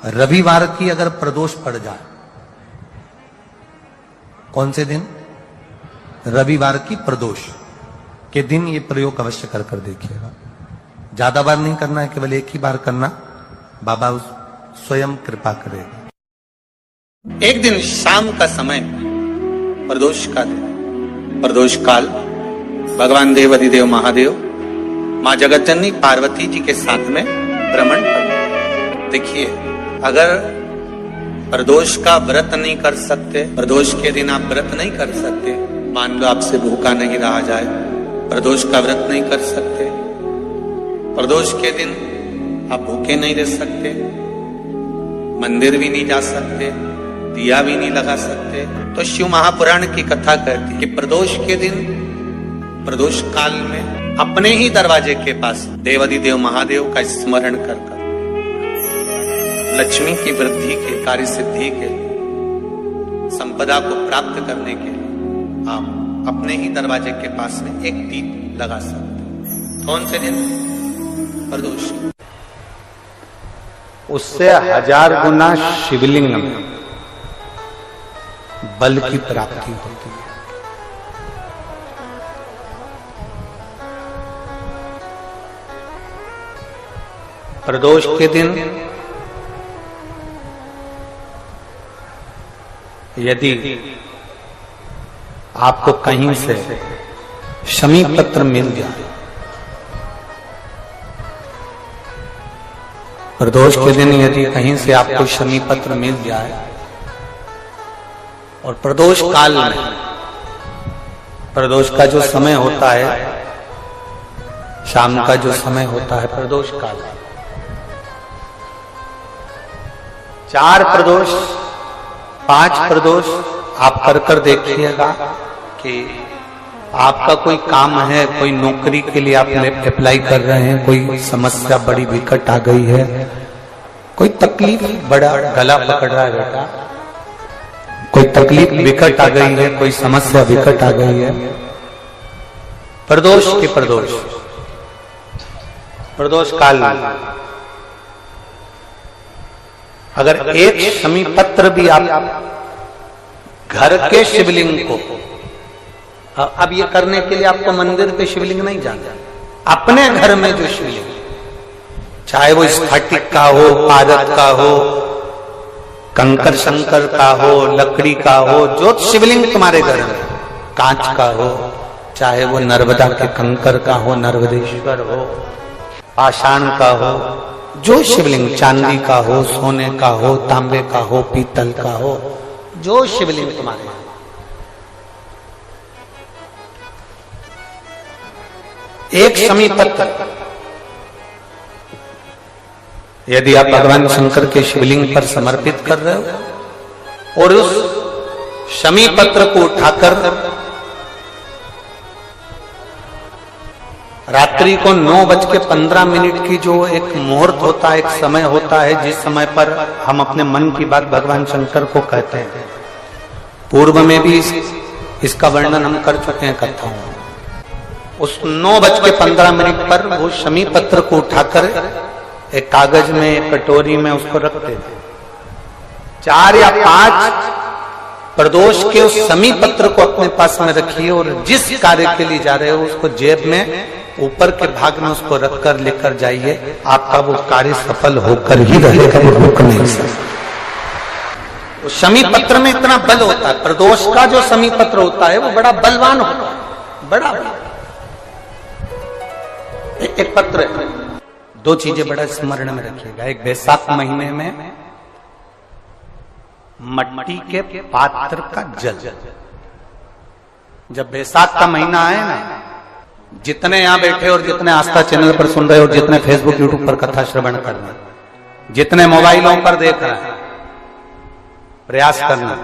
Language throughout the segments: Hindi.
रविवार की अगर प्रदोष पड़ जाए, कौन से दिन? रविवार की प्रदोष के दिन ये प्रयोग अवश्य कर देखिएगा। ज्यादा बार नहीं करना है, केवल एक ही बार करना, बाबा स्वयं कृपा करेगा। एक दिन शाम का समय, प्रदोष का दिन, प्रदोष काल, भगवान देव अधिदेव महादेव मां जगतजननी पार्वती जी के साथ में भ्रमण कर। देखिए, अगर प्रदोष का व्रत नहीं कर सकते, प्रदोष के दिन आप व्रत नहीं कर सकते, मान लो आपसे भूखा नहीं रहा जाए, प्रदोष का व्रत नहीं कर सकते, प्रदोष के दिन आप भूखे नहीं रह सकते, मंदिर भी नहीं जा सकते, दिया भी नहीं लगा सकते, तो शिव महापुराण की कथा कहती है कि प्रदोष के दिन, प्रदोष काल में अपने ही दरवाजे के पास देवाधिदेव महादेव का स्मरण कर लक्ष्मी की वृद्धि के, कार्य सिद्धि के, संपदा को प्राप्त करने के लिए आप अपने ही दरवाजे के पास में एक दीप लगा सकते। कौन से दिन? प्रदोष। उससे 1000 गुना शिवलिंग में बल की प्राप्ति होती है। प्रदोष के दिन यदि आपको कहीं से शमी पत्र मिल जाए, प्रदोष के दिन यदि कहीं से आपको शमी पत्र मिल जाए और प्रदोष काल में, प्रदोष का जो समय होता है, शाम का जो समय होता है प्रदोष काल, 4 प्रदोष 5 प्रदोष आप कर देखिएगा कि आपका कोई काम है, कोई नौकरी के लिए आप अप्लाई कर रहे हैं, कोई समस्या बड़ी विकट आ गई है, कोई तकलीफ, बड़ा गला पकड़ रहा है बेटा, कोई तकलीफ विकट आ गई है, कोई समस्या विकट आ गई है, प्रदोष के प्रदोष काल में अगर एक शमी पत्र भी आप घर के शिवलिंग को, अब ये करने के लिए आपको मंदिर पे शिवलिंग नहीं जाना, अपने घर में जो शिवलिंग, चाहे वो स्फटिक का हो, पारद का हो, कंकर शंकर का हो, लकड़ी का हो, जो शिवलिंग तुम्हारे घर में, कांच का हो, चाहे वो नर्मदा के कंकर का हो, नर्मदेश्वर हो, पाषाण का हो, जो शिवलिंग, चांदी का हो, सोने का हो, तांबे का हो, पीतल का हो, जो शिवलिंग तुम्हारे, एक शमी पत्र यदि आप भगवान शंकर के शिवलिंग पर समर्पित कर रहे हो और उस शमी पत्र को उठाकर रात्रि को 9:15 की जो एक मुहूर्त होता है, एक समय होता है, जिस समय पर हम अपने मन की बात भगवान शंकर को कहते हैं, पूर्व में भी इसका वर्णन हम कर चुके हैं कथाओं में। उस 9:15 पर वो शमी पत्र को उठाकर एक कागज में, एक कटोरी में उसको रखते थे। 4 या 5 प्रदोष के उस शमी पत्र को अपने पास में रखिए और जिस कार्य के लिए जा रहे हो उसको जेब में ऊपर के भाग में उसको रखकर लेकर जाइए, आपका वो कार्य सफल होकर ही रहेगा, वो रुक नहीं सकता। शमी पत्र में इतना बल होता है, प्रदोष का जो शमी पत्र होता है वो बड़ा बलवान होता है, बड़ा एक पत्र है। 2 चीजें बड़ा स्मरण में रखिएगा। एक, बैसाख महीने में मट्टी के पात्र का जल, जब बैसाख का महीना आए ना, जितने यहां बैठे और जितने आस्था चैनल पर सुन रहे हो, जितने फेसबुक यूट्यूब पर कथा श्रवण कर रहे हैं, जितने मोबाइलों पर देख रहे हैं, प्रयास करना,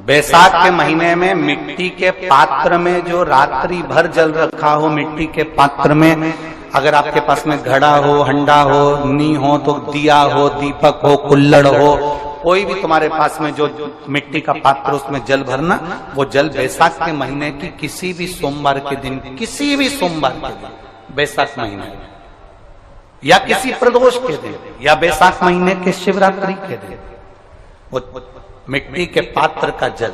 बैसाख के महीने में मिट्टी के पात्र में जो रात्रि भर जल रखा हो, मिट्टी के पात्र में, अगर आपके पास में घड़ा हो, हंडा हो, नी हो, तो दिया हो, दीपक हो, कुल्लड़ हो, कोई भी तुम्हारे पास में जो मिट्टी का पात्र, उसमें जल भरना। वो जल बैसाख के महीने की किसी भी सोमवार के दिन, किसी भी सोमवार के दिन, बैसाख महीने या किसी प्रदोष के दिन या बैसाख महीने के शिवरात्रि के दिन वो मिट्टी के पात्र का जल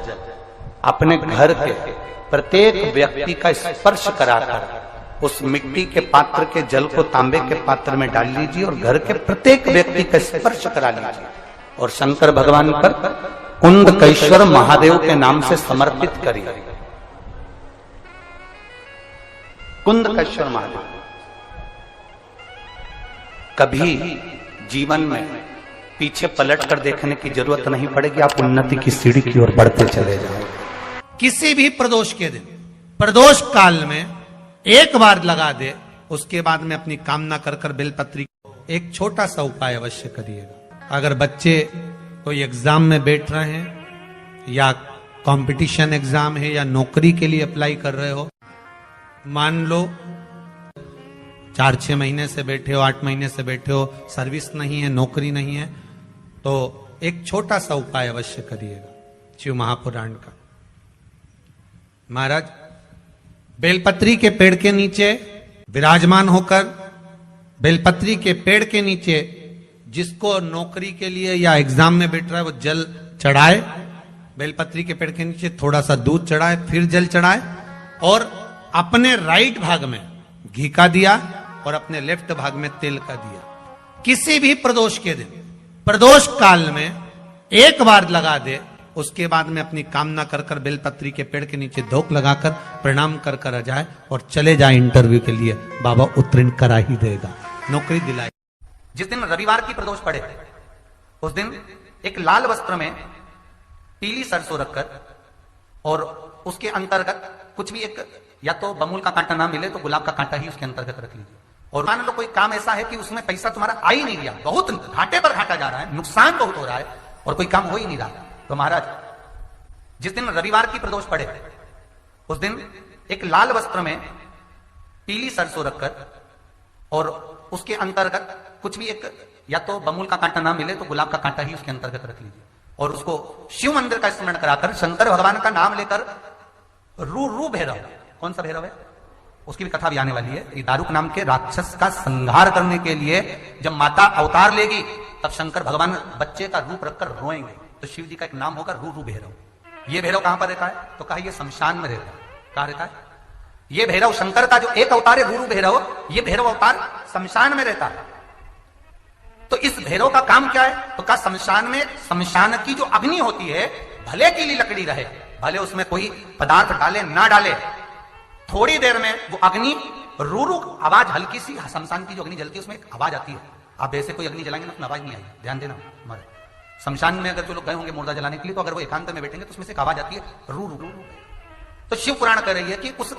अपने घर के प्रत्येक व्यक्ति का स्पर्श कराकर उस मिट्टी के पात्र के जल को तांबे के पात्र में डाल लीजिए और घर के प्रत्येक व्यक्ति का स्पर्श करा लीजिए और शंकर भगवान पर कुंदकेश्वर महादेव के नाम से समर्पित करिए। कुंदकेश्वर महादेव। कभी जीवन में पीछे पलट कर देखने की जरूरत नहीं पड़ेगी, आप उन्नति की सीढ़ी की ओर बढ़ते चले जाओ। किसी भी प्रदोष के दिन, प्रदोष काल में एक बार लगा दे, उसके बाद में अपनी कामना कर कर बेलपत्री एक छोटा सा उपाय अवश्य करिएगा। अगर बच्चे कोई एग्जाम में बैठ रहे हैं या कंपटीशन एग्जाम है या नौकरी के लिए अप्लाई कर रहे हो, मान लो 4-6 महीने से बैठे हो, 8 महीने से बैठे हो, सर्विस नहीं है, नौकरी नहीं है, तो एक छोटा सा उपाय अवश्य करिएगा शिव महापुराण का। महाराज बेलपत्री के पेड़ के नीचे विराजमान होकर, बेलपत्री के पेड़ के नीचे जिसको नौकरी के लिए या एग्जाम में बैठ रहा है वो जल चढ़ाए, बेलपत्री के पेड़ के नीचे थोड़ा सा दूध चढ़ाए, फिर जल चढ़ाए और अपने राइट भाग में घी का दिया और अपने लेफ्ट भाग में तेल का दिया। किसी भी प्रदोष के दिन, प्रदोष काल में एक बार लगा दे, उसके बाद में अपनी कामना कर कर बेलपत्री के पेड़ के नीचे धोख लगाकर प्रणाम कर कर आ जाए और चले जाए इंटरव्यू के लिए, बाबा उत्तीर्ण करा ही देगा, नौकरी दिलाए। जिस दिन रविवार की प्रदोष पड़े उस दिन एक लाल वस्त्र में पीली सरसों रखकर और उसके अंतर्गत कुछ भी एक, या तो बमूल का कांटा ना मिले तो गुलाब का कांटा ही उसके अंतर्गत रख लीजिए। और मान लो कोई काम ऐसा है कि उसमें पैसा तुम्हारा आ ही नहीं रहा, बहुत घाटे पर घाटा जा रहा है, नुकसान बहुत हो रहा है और कोई काम हो ही नहीं रहा, तो महाराज जिस दिन रविवार की प्रदोष पड़े उस दिन एक लाल वस्त्र में पीली सरसों रखकर और उसके अंतर्गत कुछ भी एक, या तो बमूल का कांटा ना मिले तो गुलाब का कांटा ही उसके अंतर्गत रख लीजिए और उसको शिव मंदिर का स्मरण कराकर शंकर भगवान का नाम लेकर रू भैरव, कौन सा भैरव है उसकी भी कथा भी आने वाली है, ये दारुक नाम के राक्षस का संहार करने के लिए जब माता अवतार लेगी तब शंकर भगवान बच्चे का रूप रखकर रोएंगे, तो शिव जी का एक नाम होगा रू भैरव। ये भैरव कहां पर रहता है, तो कहा ये शमशान में रहता है। कहां रहता है ये भैरव? शंकर का जो एक अवतार है रू भैरव, ये भैरव अवतार शमशान में रहता है। तो इस भैरव का काम क्या है, तो कहा शमशान में, शमशान की जो अग्नि होती है भले गीली लकड़ी रहे, भले उसमें कोई पदार्थ डाले ना डाले, थोड़ी देर में वो अग्नि रू आवाज, हल्की सी शमशान की जो अग्नि जलती है उसमें एक आवाज आती है। आप ऐसे कोई अग्नि जलाएंगे ना उसमें आवाज नहीं आएगी, ध्यान देना। हमारे शमशान में अगर जो लोग गए होंगे मुर्दा जलाने के लिए, तो अगर वो एकांत में बैठेंगे तो उसमें से एक आवाज आती है रू रू रू। तो शिव पुराण कह रही है कि उस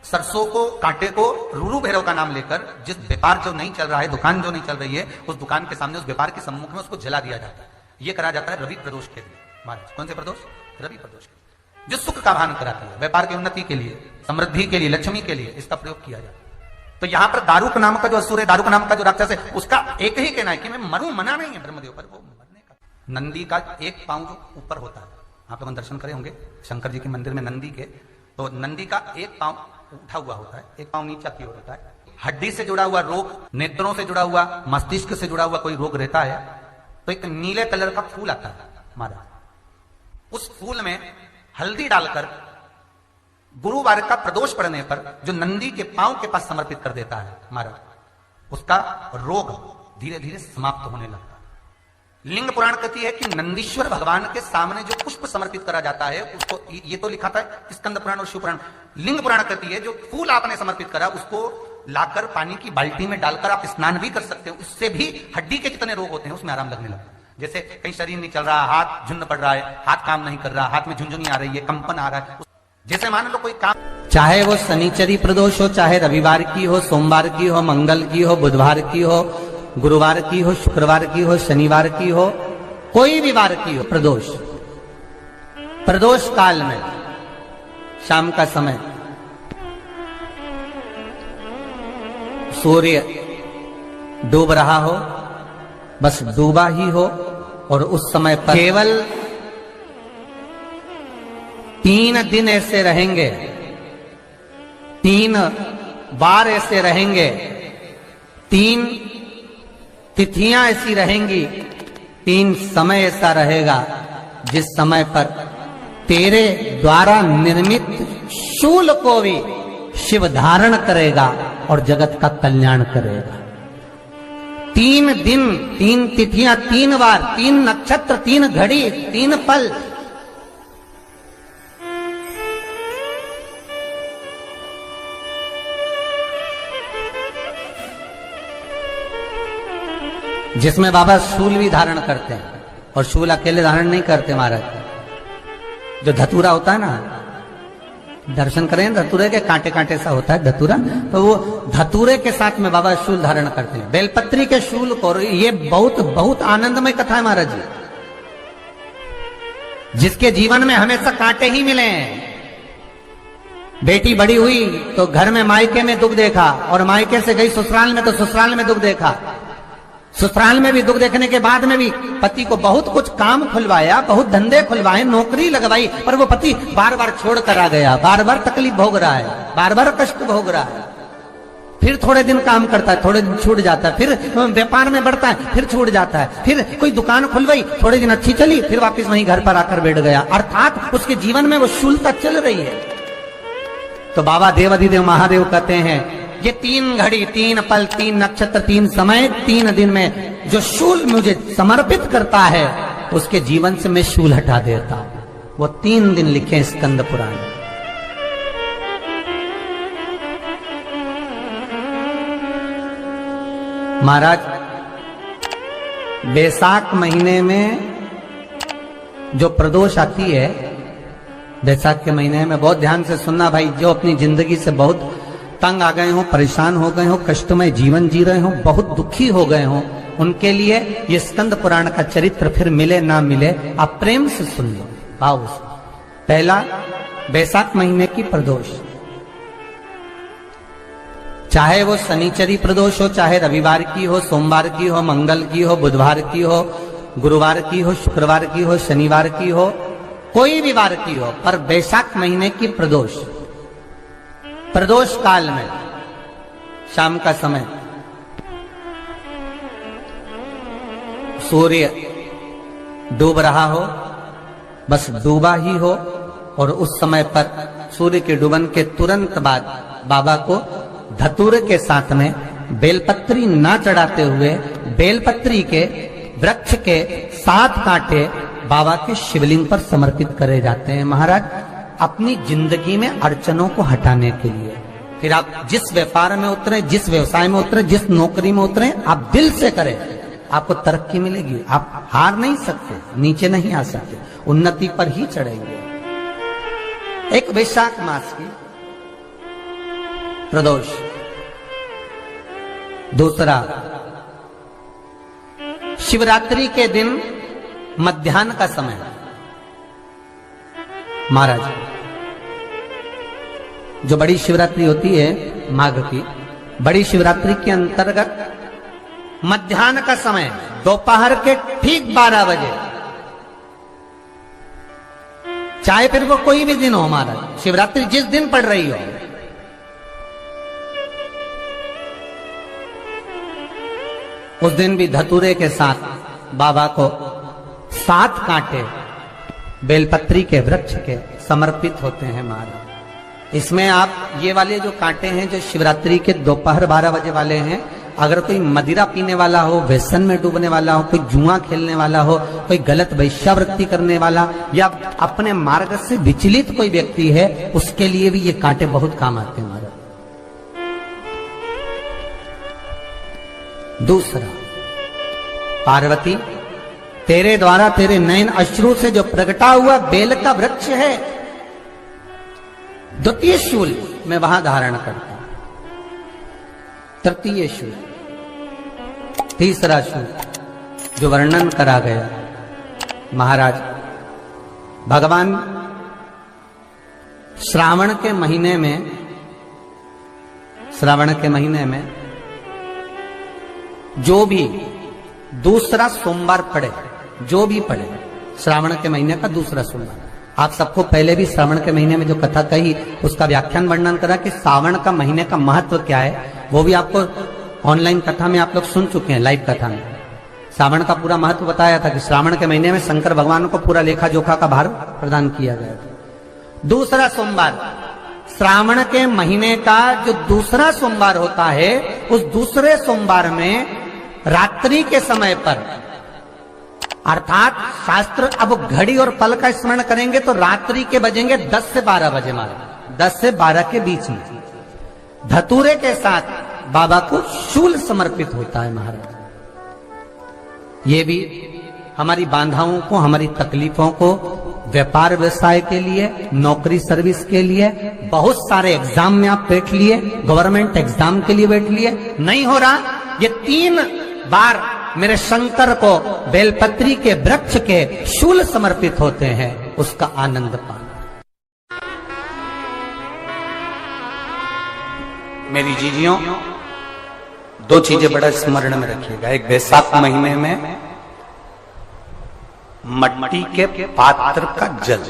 सरसों को, कांटे को रूरू भैरव का नाम लेकर जिस व्यापार जो नहीं चल रहा है, दुकान जो नहीं चल रही है, उस दुकान के सामने, उस व्यापार के सम्मुख में उसको जला दिया जाता है। ये करा जाता है रवि प्रदोष के लिए। महाराज कौन से प्रदोष? रवि प्रदोष के, जो सुख का भान कराती है, व्यापार की उन्नति के लिए, समृद्धि के लिए, लक्ष्मी के लिए इसका प्रयोग किया जाता है। तो यहां पर दारुक नाम का जो असुर है, दारुक नाम का जो राक्षस है, उसका एक ही कहना है कि मैं मरूं, मना नहीं है ब्रह्मदेव पर, वो मरने का। नंदी का एक पांव जो ऊपर होता है, आप लोग दर्शन करे होंगे शंकर जी के मंदिर में नंदी के, तो नंदी का एक पांव उठा हुआ होता है, एक पांव नीचा की ओर होता है। हड्डी से जुड़ा हुआ रोग, नेत्रों से जुड़ा हुआ, मस्तिष्क से जुड़ा हुआ कोई रोग रहता है, तो एक नीले कलर का फूल आता है महाराज, उस फूल में हल्दी डालकर गुरुवार का प्रदोष पड़ने पर जो नंदी के पांव के पास समर्पित कर देता है महाराज, उसका रोग धीरे धीरे समाप्त होने लगता है। लिंग पुराण कहती है कि नंदीश्वर भगवान के सामने जो पुष्प समर्पित करा जाता है उसको, ये तो लिखा था स्कंद पुराण और शिव पुराण, लिंग पुराण कहती है जो फूल आपने समर्पित करा उसको लाकर पानी की बाल्टी में डालकर आप स्नान भी कर सकते हो, उससे भी हड्डी के जितने रोग होते हैं उसमें आराम लगने लगता है। जैसे कहीं शरीर नहीं चल रहा, हाथ झुन्न पड़ रहा है, हाथ काम नहीं कर रहा, हाथ में झुंझुनी आ रही है, कंपन आ रहा है, जैसे मान लो कोई काम, चाहे वो शनिचरी प्रदोष हो, चाहे रविवार की हो, सोमवार की हो, मंगल की हो, बुधवार की हो, गुरुवार की हो, शुक्रवार की हो, शनिवार की हो, कोई भी वार की हो, प्रदोष, प्रदोष काल में शाम का समय सूर्य डूब रहा हो, बस डूबा ही हो, और उस समय पर केवल 3 दिन ऐसे रहेंगे, 3 बार ऐसे रहेंगे, 3 तिथियां ऐसी रहेंगी, 3 समय ऐसा रहेगा जिस समय पर तेरे द्वारा निर्मित शूल को भी शिव धारण करेगा और जगत का कल्याण करेगा। 3 दिन, 3 तिथियां, 3 बार, 3 नक्षत्र, 3 घड़ी, 3 पल। जिसमें बाबा शूल भी धारण करते हैं, और शूल अकेले धारण नहीं करते महाराज। जो धतूरा होता है ना, दर्शन करें धतूरे के, कांटे कांटे सा होता है धतूरा, तो वो धतूरे के साथ में बाबा शूल धारण करते हैं, बेलपत्री के शूल को। ये बहुत बहुत आनंदमय कथा है महाराज जी। जिसके जीवन में हमेशा कांटे ही मिले हैं। बेटी बड़ी हुई तो घर में मायके में दुख देखा, और मायके से गई ससुराल में तो ससुराल में दुख देखा। ससुराल में भी दुख देखने के बाद में भी पति को बहुत कुछ काम खुलवाया, बहुत धंधे खुलवाए, नौकरी लगवाई, पर वो पति बार बार छोड़ कर आ गया, बार बार तकलीफ भोग रहा है, बार बार कष्ट भोग रहा है। फिर थोड़े दिन काम करता है, थोड़े दिन छूट जाता है, फिर व्यापार में बढ़ता है, फिर छूट जाता है, फिर कोई दुकान खुलवाई, थोड़े दिन अच्छी चली, फिर वापस वहीं घर पर आकर बैठ गया। अर्थात उसके जीवन में वो शूलता चल रही है। तो बाबा देवाधिदेव महादेव कहते हैं, ये 3 घड़ी, 3 पल, 3 नक्षत्र, 3 समय, 3 दिन में जो शूल मुझे समर्पित करता है, उसके जीवन से मैं शूल हटा देता हूं। वो 3 दिन लिखे स्कंद पुराण। महाराज, बैसाख महीने में जो प्रदोष आती है, बैसाख के महीने में बहुत ध्यान से सुनना भाई, जो अपनी जिंदगी से बहुत तंग आ गए हो, परेशान हो गए हो, कष्टमय जीवन जी रहे हो, बहुत दुखी हो गए हो, उनके लिए ये स्कंद पुराण का चरित्र फिर मिले ना मिले, आप प्रेम से सुन लो भाव से। पहला, बैसाख महीने की प्रदोष, चाहे वो शनिचरी प्रदोष हो, चाहे रविवार की हो, सोमवार की हो, मंगल की हो, बुधवार की हो, गुरुवार की हो, शुक्रवार की हो, शनिवार की हो, कोई भी वार की हो, पर बैसाख महीने की प्रदोष, प्रदोष काल में शाम का समय सूर्य डूब रहा हो, बस डूबा ही हो, और उस समय पर सूर्य के डूबन के तुरंत बाद बाबा को धतूरे के साथ में बेलपत्री ना चढ़ाते हुए बेलपत्री के वृक्ष के 7 कांटे बाबा के शिवलिंग पर समर्पित करे जाते हैं महाराज, अपनी जिंदगी में अड़चनों को हटाने के लिए। फिर आप जिस व्यापार में उतरे, जिस व्यवसाय में उतरे, जिस नौकरी में उतरे, आप दिल से करें, आपको तरक्की मिलेगी। आप हार नहीं सकते, नीचे नहीं आ सकते, उन्नति पर ही चढ़ेंगे। एक वैशाख मास की प्रदोष। दूसरा, शिवरात्रि के दिन मध्याह्न का समय महाराज, जो बड़ी शिवरात्रि होती है माघ की, बड़ी शिवरात्रि के अंतर्गत मध्याह्न का समय, दोपहर के ठीक 12 बजे, चाहे फिर वो कोई भी दिन हो महाराज, शिवरात्रि जिस दिन पड़ रही हो, उस दिन भी धतूरे के साथ बाबा को 7 कांटे बेलपत्री के वृक्ष के समर्पित होते हैं महाराज। इसमें आप ये वाले जो कांटे हैं, जो शिवरात्रि के दोपहर 12 बजे वाले हैं, अगर कोई मदिरा पीने वाला हो, व्यसन में डूबने वाला हो, कोई जुआ खेलने वाला हो, कोई गलत वैश्यावृत्ति करने वाला, या अपने मार्ग से विचलित कोई व्यक्ति है, उसके लिए भी ये कांटे बहुत काम आते हैं महाराज। दूसरा, पार्वती, तेरे द्वारा तेरे नयन अश्रु से जो प्रगटा हुआ बेल का वृक्ष है, द्वितीय शूल मैं वहां धारण करता हूं, तृतीय शूल, तीसरा शूल जो वर्णन करा गया महाराज। भगवान श्रावण के महीने में, श्रावण के महीने में जो भी दूसरा सोमवार पड़े, जो भी पड़े, श्रावण के महीने का दूसरा सोमवार, आप सबको पहले भी श्रावण के महीने में जो कथा कही उसका व्याख्यान वर्णन करा कि श्रावण का महीने का महत्व क्या है, वो भी आपको ऑनलाइन कथा में आप लोग सुन चुके हैं, लाइव कथा में श्रावण का पूरा महत्व बताया था कि श्रावण के महीने में शंकर भगवान को पूरा लेखा जोखा का भार प्रदान किया गया था। दूसरा सोमवार, श्रावण के महीने का जो दूसरा सोमवार होता है, उस दूसरे सोमवार में रात्रि के समय पर, अर्थात शास्त्र अब घड़ी और पल का स्मरण करेंगे तो रात्रि के बजेंगे 10 से 12 बजे, मारे 10 से 12 के बीच में धतूरे के साथ बाबा को शूल समर्पित होता है महाराज। ये भी हमारी बाधाओं को, हमारी तकलीफों को, व्यापार व्यवसाय के लिए, नौकरी सर्विस के लिए, बहुत सारे एग्जाम में आप बैठ लिए, गवर्नमेंट एग्जाम के लिए बैठ लिए, नहीं हो रहा, ये 3 बार मेरे शंकर को बेलपत्री के वृक्ष के शूल समर्पित होते हैं, उसका आनंद पाना। मेरी जीजियों, 2 चीजें बड़ा स्मरण में रखिएगा। एक, वैशाख महीने में मट्टी के पात्र का जल,